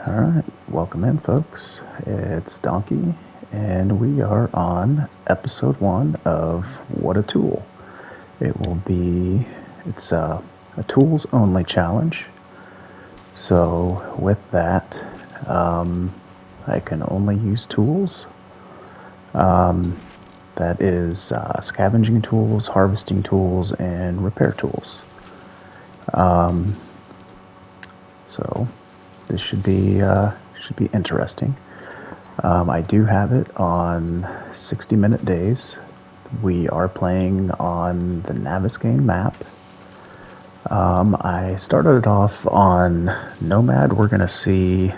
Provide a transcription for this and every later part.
All right, welcome in, folks. It's Donkey, and we are on episode 1 of What a Tool. It's a tools only challenge. So, with that, I can only use tools. That is scavenging tools, harvesting tools, and repair tools. So, this should be interesting. I do have it on 60-minute days. We are playing on the Naviscane map. I started it off on Nomad. We're going to see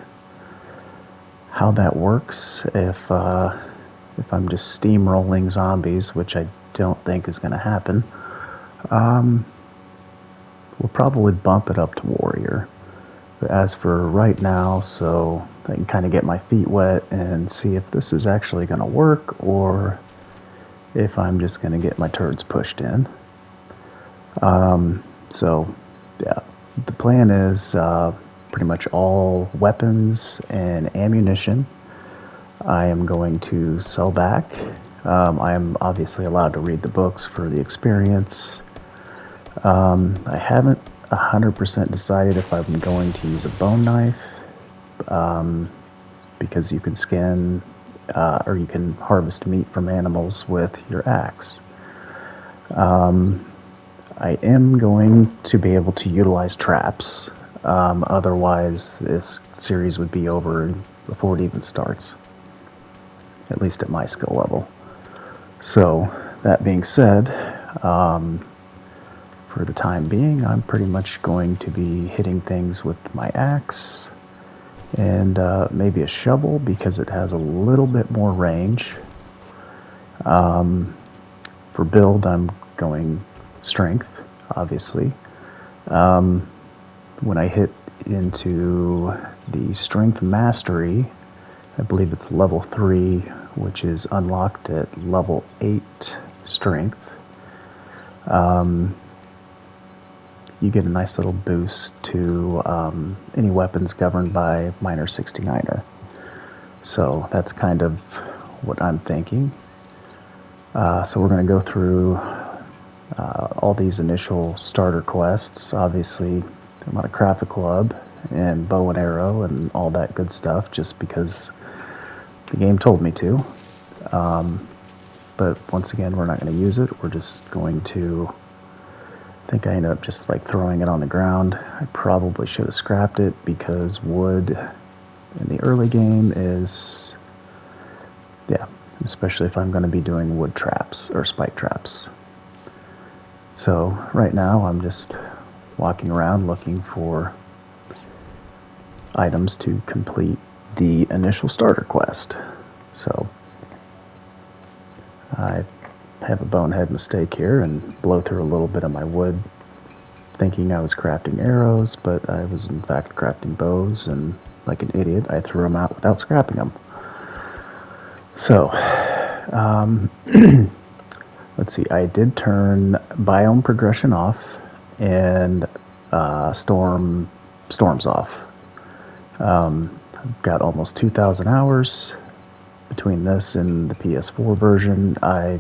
how that works if I'm just steamrolling zombies, which I don't think is going to happen. We'll probably bump it up to Warrior. But as for right now, so I can kind of get my feet wet and see if this is actually going to work or if I'm just going to get my turds pushed in. So, yeah, the plan is pretty much all weapons and ammunition I am going to sell back. I am obviously allowed to read the books for the experience. I haven't 100% decided if I'm going to use a bone knife, because you can skin or you can harvest meat from animals with your axe. I am going to be able to utilize traps, otherwise this series would be over before it even starts, at least at my skill level. So, that being said, for the time being, I'm pretty much going to be hitting things with my axe and maybe a shovel because it has a little bit more range. For build, I'm going strength, obviously. When I hit into the strength mastery, I believe it's level 3, which is unlocked at level 8 strength. You get a nice little boost to any weapons governed by minor 69er. So that's kind of what I'm thinking. So we're going to go through all these initial starter quests. Obviously, I'm going to craft a club and bow and arrow and all that good stuff just because the game told me to. But once again, we're not going to use it. We're just going to... I think I ended up just like throwing it on the ground. I probably should have scrapped it because wood in the early game is, yeah, especially if I'm going to be doing wood traps or spike traps. So right now I'm just walking around looking for items to complete the initial starter quest. So I have a bonehead mistake here and blow through a little bit of my wood thinking I was crafting arrows, but I was in fact crafting bows, and like an idiot I threw them out without scrapping them. So let's see, I did turn biome progression off and storms off. I've got almost 2,000 hours between this and the PS4 version. I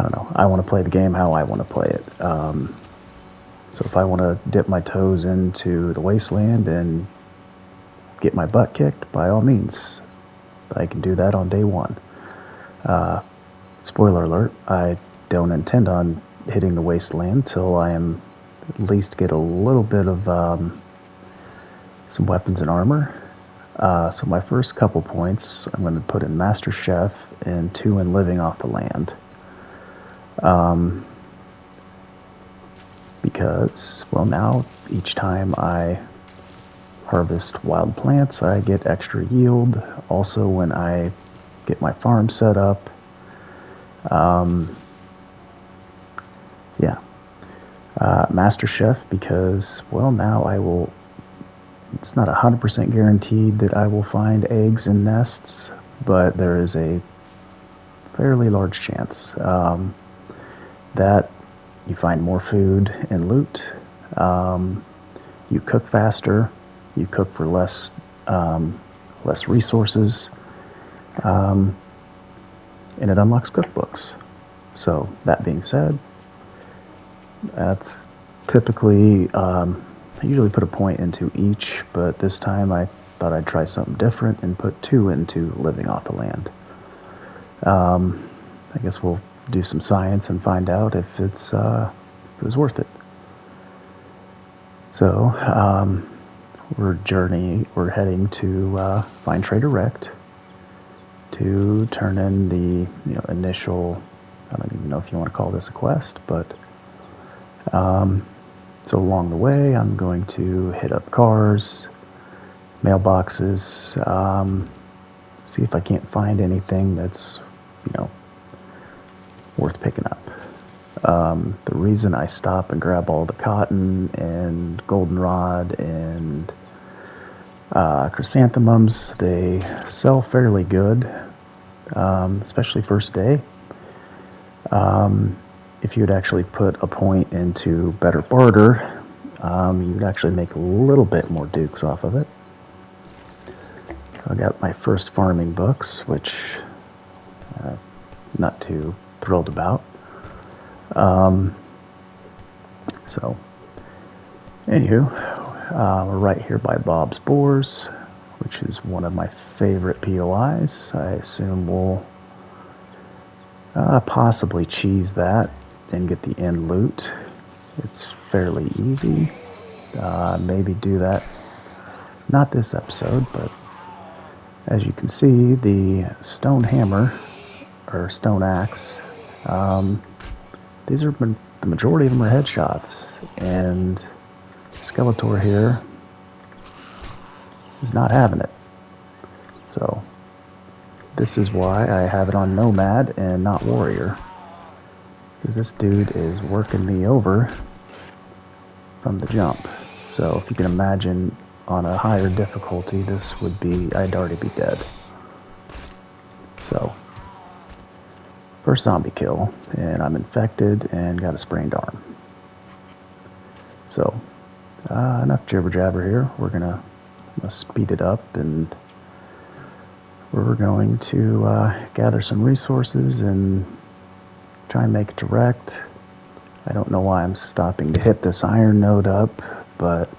don't know. I want to play the game how I want to play it. So if I want to dip my toes into the wasteland and get my butt kicked, by all means, I can do that on day one. Spoiler alert, I don't intend on hitting the wasteland till I am at least get a little bit of some weapons and armor. So my first couple points, I'm going to put in Master Chef and 2 in Living Off the Land. Because, well, now each time I harvest wild plants, I get extra yield. Also, when I get my farm set up, Master Chef, because, well, now I will, it's not 100% guaranteed that I will find eggs in nests, but there is a fairly large chance that you find more food and loot, you cook faster, you cook for less resources, and it unlocks cookbooks. So that being said, that's typically, I usually put a point into each, but this time I thought I'd try something different and put 2 into living off the land. I guess we'll do some science and find out if it was worth it. So we're heading to find Trader Rect to turn in the initial. I don't even know if you want to call this a quest, but so along the way, I'm going to hit up cars, mailboxes, see if I can't find anything that's worth picking up. The reason I stop and grab all the cotton and goldenrod and chrysanthemums, they sell fairly good, especially first day. If you'd actually put a point into better barter, you'd actually make a little bit more dukes off of it. I got my first farming books, which I'm not too thrilled about. So, anywho, we're right here by Bob's Boars, which is one of my favorite POIs. I assume we'll possibly cheese that and get the end loot. It's fairly easy. Maybe do that, not this episode, but as you can see, the stone hammer or stone axe, these are the majority of them are headshots, and Skeletor here is not having it. So this is why I have it on Nomad and not Warrior, because this dude is working me over from the jump. So if you can imagine, on a higher difficulty, this would be, I'd already be dead. So first zombie kill, and I'm infected and got a sprained arm. So enough jibber jabber here. We're gonna speed it up, and we're going to gather some resources and try and make it direct. I don't know why I'm stopping to hit this iron node up, but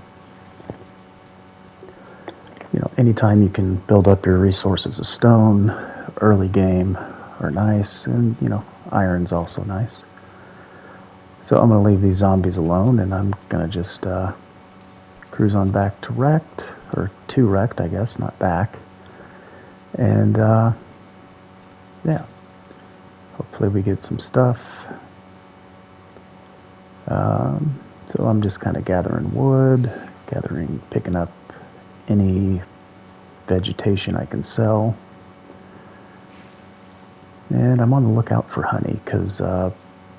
anytime you can build up your resources of stone early game are nice, and iron's also nice. So I'm going to leave these zombies alone, and I'm going to just cruise on back to Rect, or to Rect, I guess, not back. And yeah, hopefully we get some stuff. So I'm just kind of gathering wood, picking up any vegetation I can sell. And I'm on the lookout for honey, because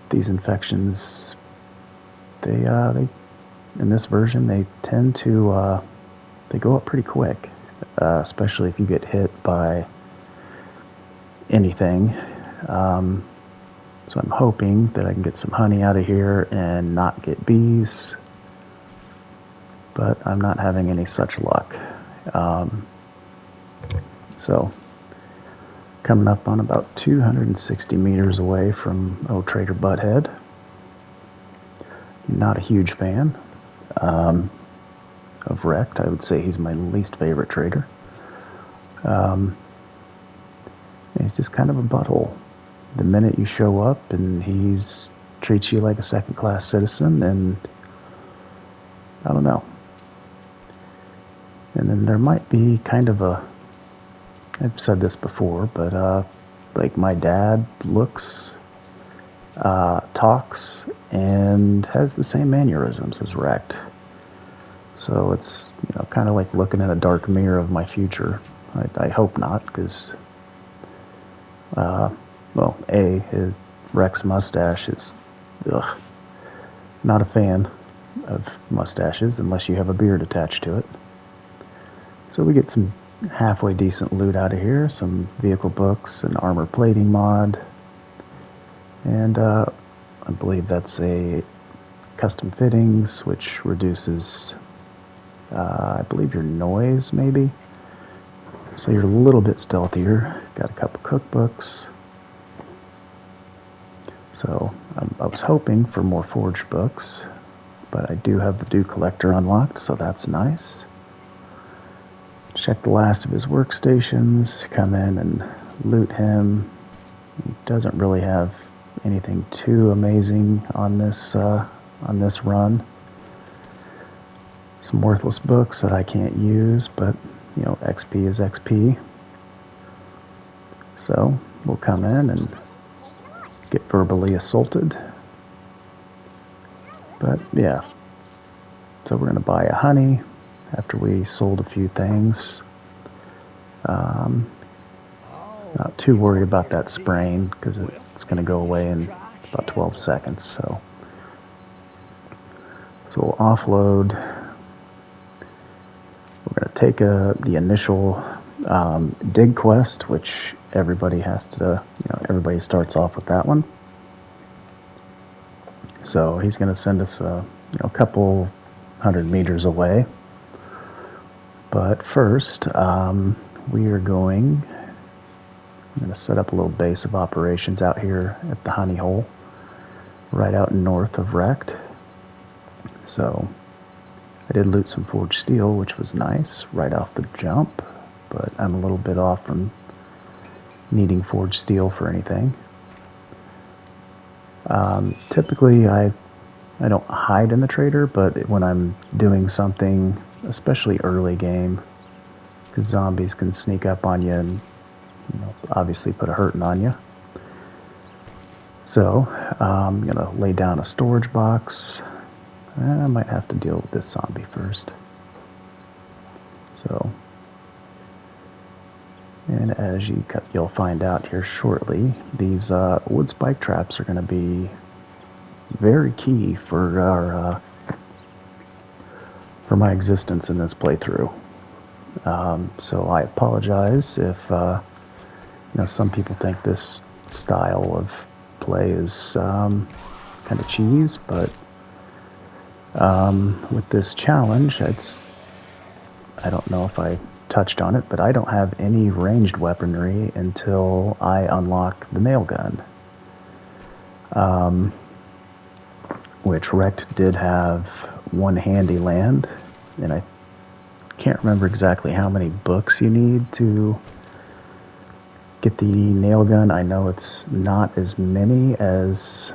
these infections, they in this version, they tend to they go up pretty quick, especially if you get hit by anything. So I'm hoping that I can get some honey out of here and not get bees, but I'm not having any such luck. So coming up on about 260 meters away from old Trader Butthead. Not a huge fan of Rect. I would say he's my least favorite trader. He's just kind of a butthole. The minute you show up, and he's treats you like a second-class citizen, and I don't know. And then there might be kind of I've said this before, but like my dad looks, talks, and has the same mannerisms as Rect. So it's kind of like looking in a dark mirror of my future. I hope not, because his Rect's mustache is, not a fan of mustaches unless you have a beard attached to it. So we get some halfway decent loot out of here, some vehicle books, an armor plating mod, and I believe that's a custom fittings, which reduces I believe your noise, maybe. So you're a little bit stealthier. Got a couple cookbooks. So I was hoping for more forged books, but I do have the Dew Collector unlocked, so that's nice. Check the last of his workstations, come in and loot him. He doesn't really have anything too amazing on this run. Some worthless books that I can't use, but you know, XP is XP. So we'll come in and get verbally assaulted. But yeah, so we're gonna buy a honey after we sold a few things. Not too worried about that sprain because it's gonna go away in about 12 seconds. So we'll offload. We're gonna take the initial dig quest, which everybody has to, everybody starts off with that one. So he's gonna send us a couple 100 meters away. But first, we are going. I'm going to set up a little base of operations out here at the honey hole, right out north of Wrecked. So I did loot some forged steel, which was nice right off the jump, but I'm a little bit off from needing forged steel for anything. Typically, I don't hide in the trader, but when I'm doing something, especially early game, because zombies can sneak up on you and obviously put a hurting on you. So I'm gonna lay down a storage box. I might have to deal with this zombie first. So, and as you'll find out here shortly, these wood spike traps are going to be very key for our for my existence in this playthrough. So I apologize if some people think this style of play is kind of cheese, but with this challenge, I don't know if I touched on it, but I don't have any ranged weaponry until I unlock the nail gun. Which Wrecked did have one handy land, and I can't remember exactly how many books you need to get the nail gun. I know it's not as many as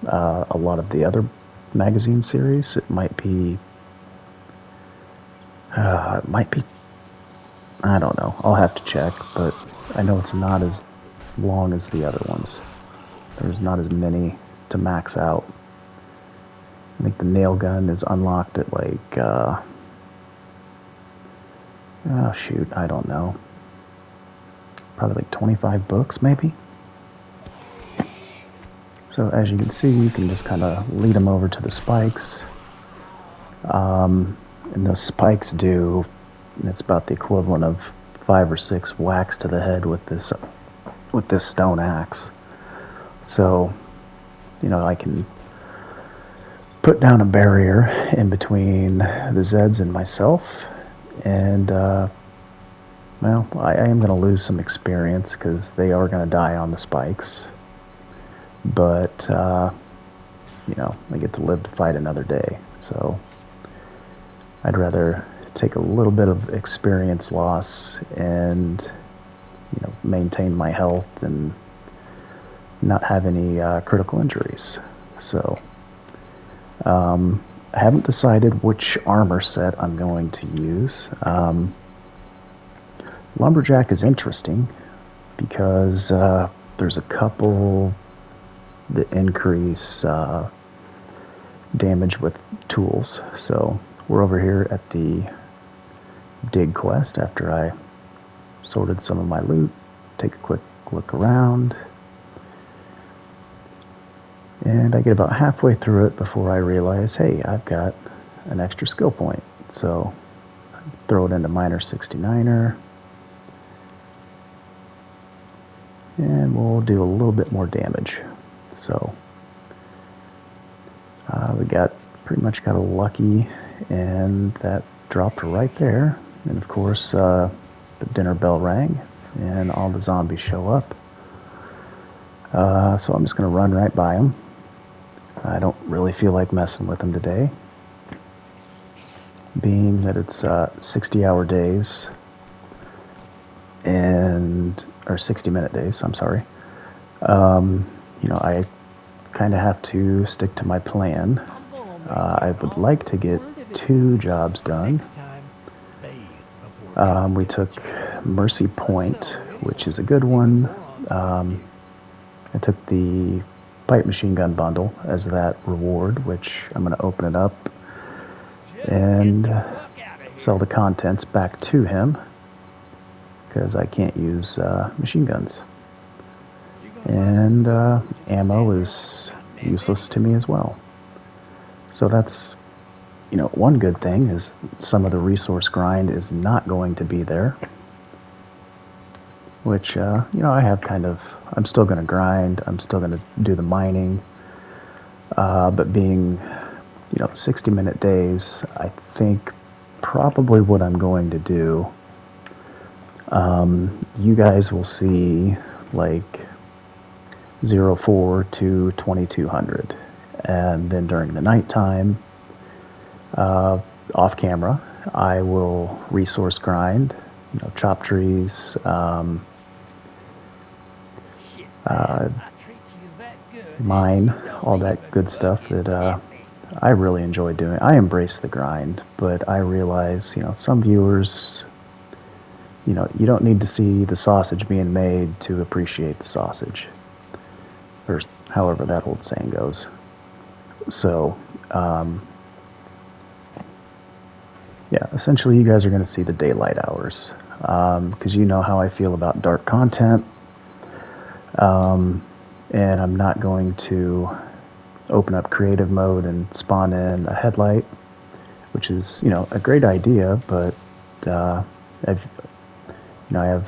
a lot of the other magazine series. It might be, I don't know. I'll have to check, but I know it's not as long as the other ones. There's not as many to max out. I think the nail gun is unlocked at like, oh shoot, I don't know. Probably like 25 books, maybe? So as you can see, you can just kind of lead them over to the spikes. And those spikes do, it's about the equivalent of 5 or 6 whacks to the head with this stone axe. So, I can put down a barrier in between the Zeds and myself, and well, I am going to lose some experience because they are going to die on the spikes, but I get to live to fight another day. So I'd rather take a little bit of experience loss and maintain my health and not have any critical injuries. So I haven't decided which armor set I'm going to use. Lumberjack is interesting because there's a couple that increase damage with tools. So we're over here at the dig quest after I sorted some of my loot. Take a quick look around. And I get about halfway through it before I realize, hey, I've got an extra skill point. So I throw it into minor 69er. And we'll do a little bit more damage. So we pretty much got a lucky and that dropped right there. And of course, the dinner bell rang, and all the zombies show up. So I'm just going to run right by them. I don't really feel like messing with them today, being that it's 60-hour days, or 60-minute days, I'm sorry. I kind of have to stick to my plan. I would like to get 2 jobs done. We took Mercy Point, which is a good one. I took the Pipe Machine Gun bundle as that reward, which I'm going to open it up and sell the contents back to him, because I can't use machine guns. And ammo is useless to me as well. So that's, one good thing is some of the resource grind is not going to be there. Which, I have I'm still going to grind, I'm still going to do the mining. But being, 60-minute days, I think probably what I'm going to do, you guys will see, like, 04 to 2200. And then during the nighttime, off camera, I will resource grind, chop trees, mine, all that good stuff that I really enjoy doing. I embrace the grind, but I realize, some viewers, you don't need to see the sausage being made to appreciate the sausage, or however that old saying goes. So, essentially you guys are going to see the daylight hours, because you know how I feel about dark content. And I'm not going to open up creative mode and spawn in a headlight, which is, a great idea, but I have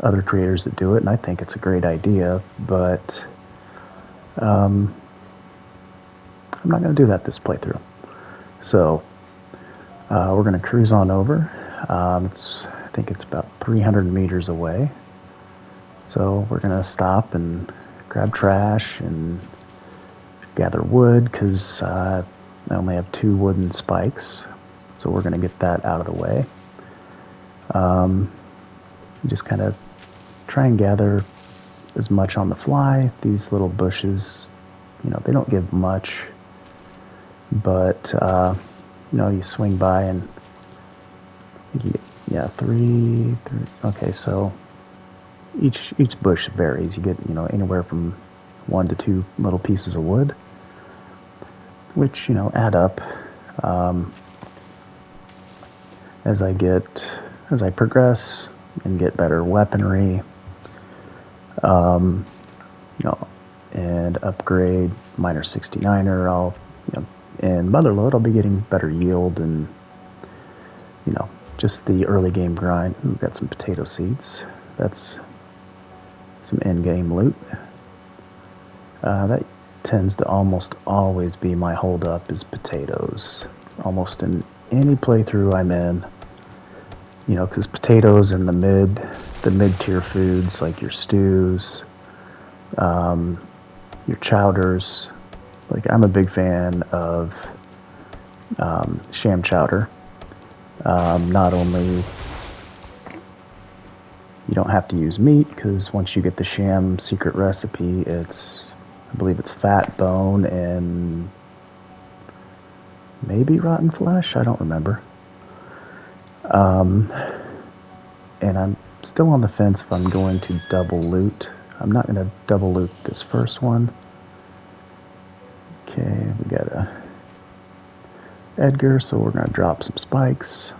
other creators that do it, and I think it's a great idea, but I'm not going to do that this playthrough. So we're going to cruise on over. I think it's about 300 meters away. So we're going to stop and grab trash and gather wood, because I only have 2 wooden spikes. So we're going to get that out of the way. Just kind of try and gather as much on the fly. These little bushes, they don't give much. But, you swing by and, three. Okay, so each bush varies. You get, anywhere from 1 to 2 little pieces of wood, which, add up as I progress and get better weaponry, and upgrade Miner 69er. In Motherload, I'll be getting better yield and, just the early game grind. We've got some potato seeds. That's some in-game loot. That tends to almost always be my hold-up, is potatoes. Almost in any playthrough I'm in, because potatoes and the mid-tier foods, like your stews, your chowders. Like, I'm a big fan of sham chowder. Not only you don't have to use meat, because once you get the sham secret recipe, I believe it's fat, bone, and maybe rotten flesh. I don't remember. And I'm still on the fence if I'm going to double loot. I'm not going to double loot this first one. Okay, we got a Edgar, so we're going to drop some spikes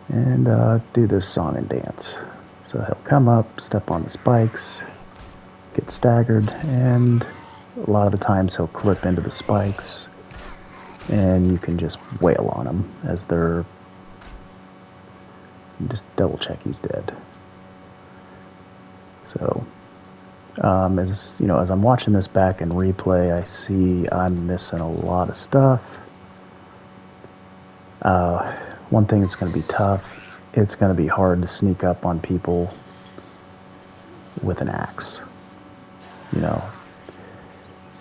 and do this song and dance. So he'll come up, step on the spikes, get staggered, and a lot of the times he'll clip into the spikes, and you can just wail on him as they're... Just double check he's dead. So As you know, as I'm watching this back in replay, I see I'm missing a lot of stuff. One thing that's going to be tough, it's going to be hard to sneak up on people with an axe, you know.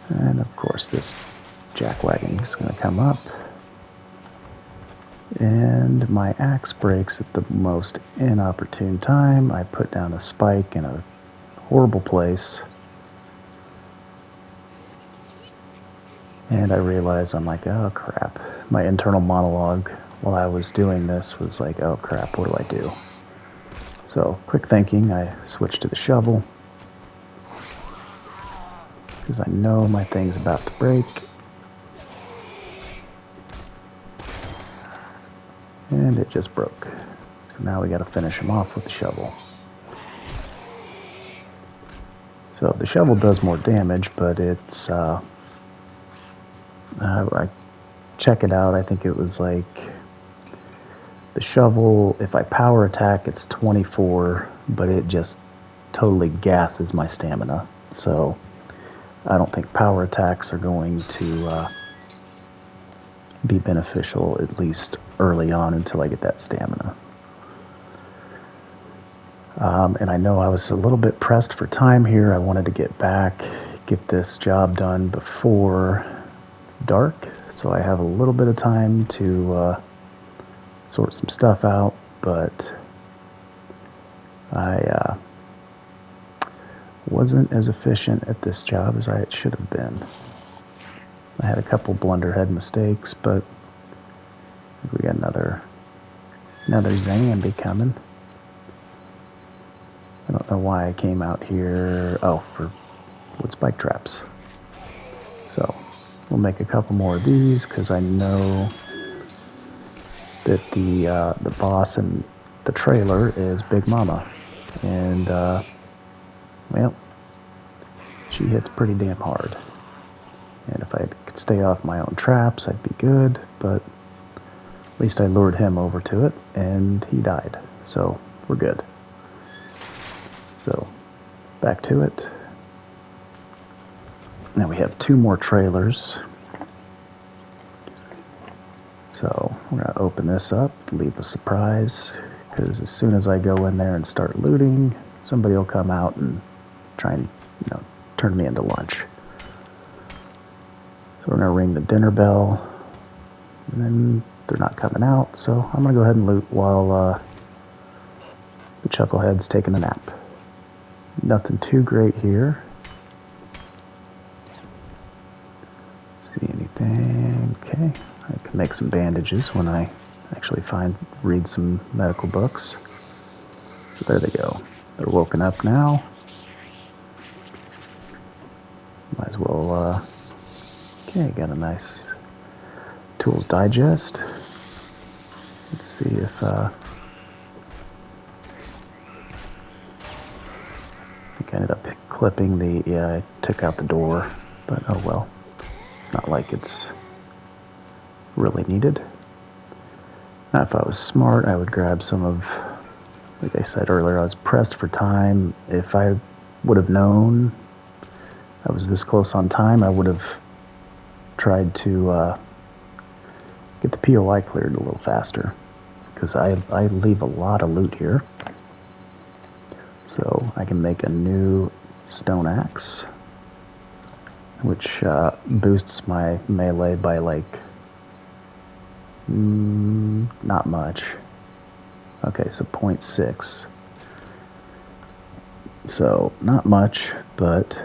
And of course this jackwagon is going to come up, and my axe breaks at the most inopportune time. I put down a spike in a horrible place, and I realize, I'm like, oh crap. My internal monologue while I was doing this was like, oh crap, what do I do? So, quick thinking, I switched to the shovel, because I know my thing's about to break. And it just broke. So now we got to finish him off with the shovel. So the shovel does more damage, but it's, I check it out, I think it was like, the shovel, if I power attack, it's 24, but it just totally gasses my stamina. So I don't think power attacks are going to be beneficial, at least early on, until I get that stamina. And I know I was a little bit pressed for time here. I wanted to get back, get this job done before dark, so I have a little bit of time to sort some stuff out, but I wasn't as efficient at this job as I should have been. I had a couple blunderhead mistakes, but we got another zombie coming. I don't know why I came out here. Oh, for wood spike traps. So we'll make a couple more of these, because I know that the boss in the trailer is Big Mama, and well, she hits pretty damn hard. And if I could stay off my own traps, I'd be good, but at least I lured him over to it, and he died. So we're good. So back to it. Now we have 2 more trailers. So we're going to open this up, leave a surprise, because as soon as I go in there and start looting, somebody will come out and try and, turn me into lunch. So we're going to ring the dinner bell, and then they're not coming out, so I'm going to go ahead and loot while the chucklehead's taking a nap. Nothing too great here. See anything? Okay, I can make some bandages when I actually read some medical books. So there they go. They're woken up now. Might as well, okay, got a nice Tools Digest. Let's see if, I think I ended up clipping yeah, I took out the door, but oh well. It's not like it's really needed. Now, if I was smart, I would grab some of, like I said earlier, I was pressed for time. If I would have known I was this close on time, I would have tried to get the POI cleared a little faster, because I leave a lot of loot here. So I can make a new stone axe, which boosts my melee by like not much. Okay, so 0.6. So not much, but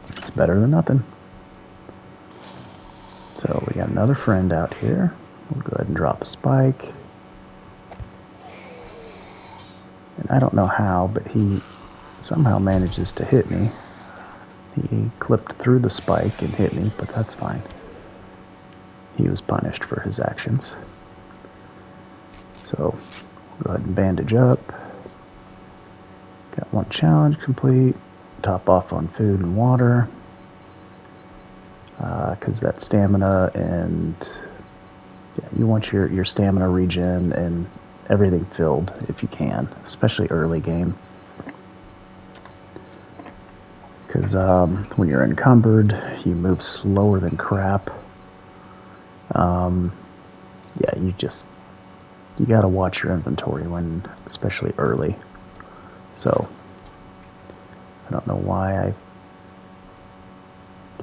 it's better than nothing. So we got another friend out here. We'll go ahead and drop a spike. And I don't know how, but he somehow manages to hit me. He clipped through the spike and hit me, but that's fine. He was punished for his actions. So we'll go ahead and bandage up. Got one challenge complete. Top off on food and water. Because that stamina and yeah, you want your stamina regen and everything filled if you can, especially early game. because when you're encumbered, you move slower than crap. Yeah, you gotta watch your inventory especially early. So, I don't know why I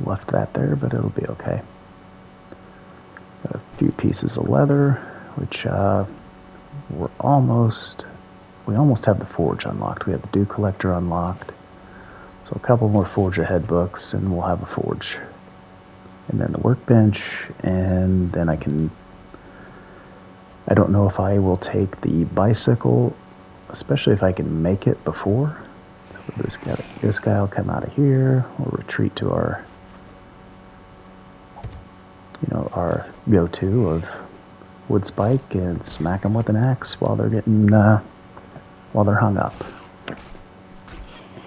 left that there, but it'll be okay. Got a few pieces of leather, which we almost have the forge unlocked. We have the dew collector unlocked. So a couple more forge ahead books and we'll have a forge. And then the workbench, and then I don't know if I will take the bicycle, especially if I can make it before. So this guy will come out of here. We'll retreat to our go-to of wood spike and smack them with an axe while they're hung up.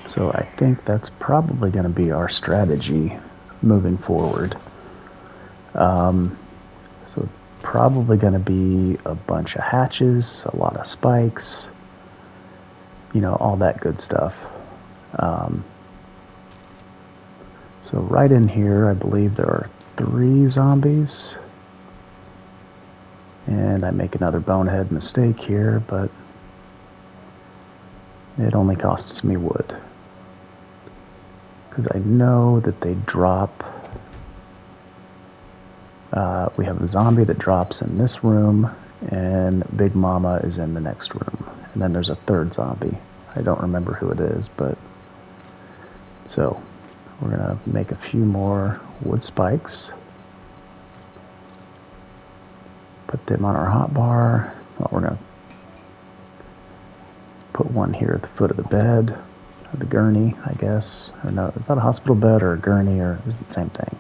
So I think that's probably going to be our strategy moving forward. So probably going to be a bunch of hatches, a lot of spikes, all that good stuff. So right in here, I believe there are 3 zombies. And I make another bonehead mistake here, but it only costs me wood. Because I know that they drop. We have a zombie that drops in this room, and Big Mama is in the next room. And then there's a 3rd zombie. I don't remember who it is, but... So, we're going to make a few more wood spikes. Put them on our hotbar. Well, we're going to put one here at the foot of the bed. The gurney, I guess. Or no, is that a hospital bed or a gurney, or is it the same thing?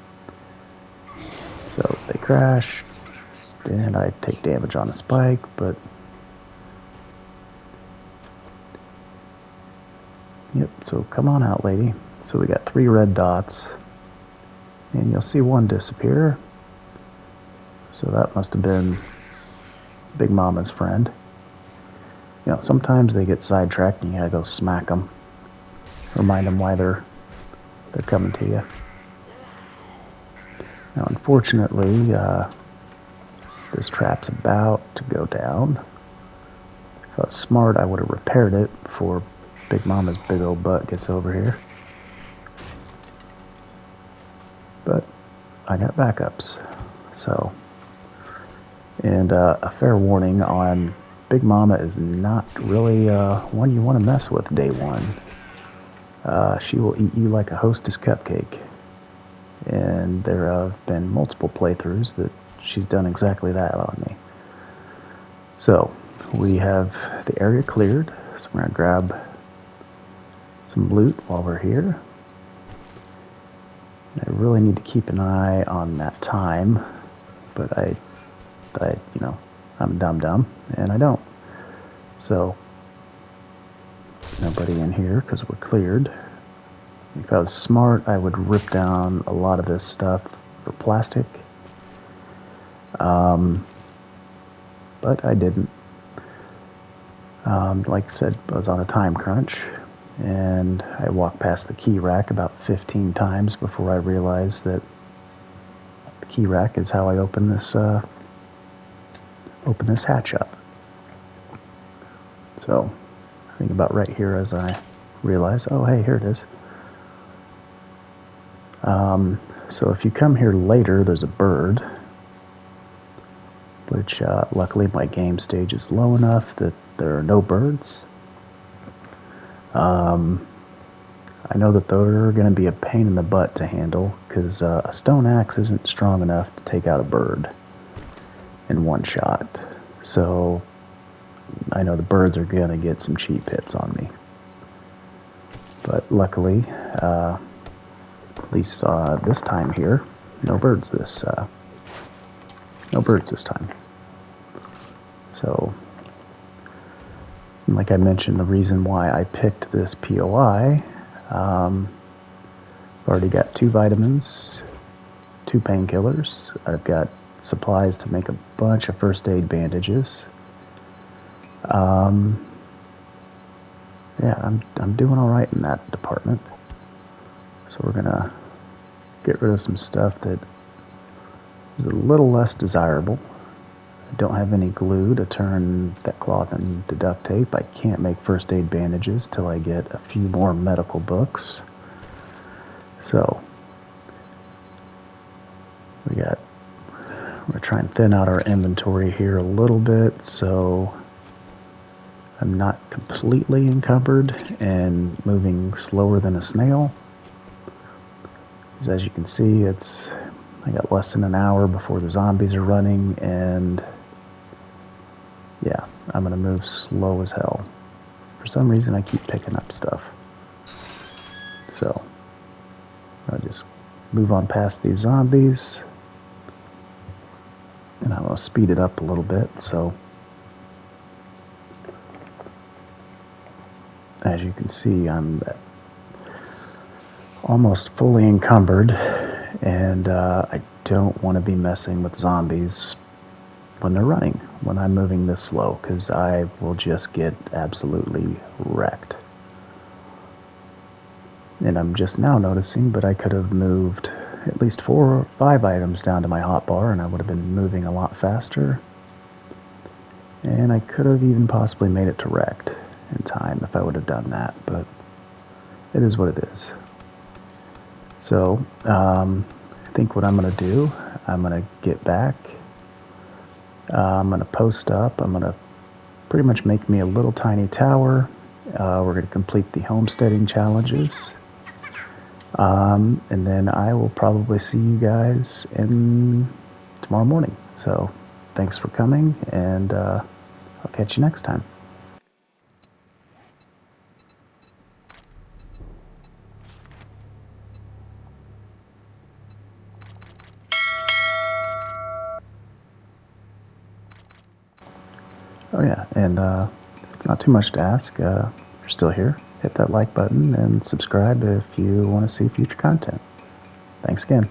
So they crash, and I take damage on a spike, but... Yep, so come on out, lady. So we got 3 red dots, and you'll see one disappear. So that must have been Big Mama's friend. Sometimes they get sidetracked and you gotta go smack them. Remind them why they're coming to you. Now, unfortunately, this trap's about to go down. If I was smart, I would have repaired it before Big Mama's big old butt gets over here. But I got backups. So, and a fair warning on Big Mama is not really one you want to mess with day one. She will eat you like a Hostess cupcake. And there have been multiple playthroughs that she's done exactly that on me. So, we have the area cleared. So we're going to grab some loot while we're here. I really need to keep an eye on that time. But I'm a dum-dum, and I don't. So, nobody in here because we're cleared. If I was smart, I would rip down a lot of this stuff for plastic. But I didn't. Like I said, I was on a time crunch, and I walked past the key rack about 15 times before I realized that the key rack is how I open this hatch up. So, I think about right here as I realize, oh hey, here it is. So if you come here later, there's a bird, which luckily my game stage is low enough that there are no birds. I know that they're going to be a pain in the butt to handle, because a stone axe isn't strong enough to take out a bird in one shot. So I know the birds are going to get some cheap hits on me. But luckily, at least this time here, no birds this time. So, like I mentioned, the reason why I picked this POI, I've already got 2 vitamins, 2 painkillers. I've got supplies to make a bunch of first aid bandages. Yeah, I'm doing all right in that department. So we're gonna get rid of some stuff that is a little less desirable. I don't have any glue to turn that cloth into duct tape. I can't make first aid bandages till I get a few more medical books. So we're gonna try and thin out our inventory here a little bit so I'm not completely encumbered and moving slower than a snail. As you can see, I got less than an hour before the zombies are running, and yeah, I'm gonna move slow as hell. For some reason, I keep picking up stuff. So I'll just move on past these zombies, and I'm gonna speed it up a little bit. So as you can see, I'm almost fully encumbered, and I don't want to be messing with zombies when they're running, when I'm moving this slow, because I will just get absolutely wrecked. And I'm just now noticing, but I could have moved at least 4 or 5 items down to my hotbar, and I would have been moving a lot faster. And I could have even possibly made it to wrecked in time if I would have done that, but it is what it is. So, I think what I'm going to do, I'm going to get back, I'm going to post up, I'm going to pretty much make me a little tiny tower. We're going to complete the homesteading challenges, and then I will probably see you guys tomorrow morning. So, thanks for coming, and I'll catch you next time. Oh yeah, and it's not too much to ask. If you're still here, hit that like button and subscribe if you want to see future content. Thanks again.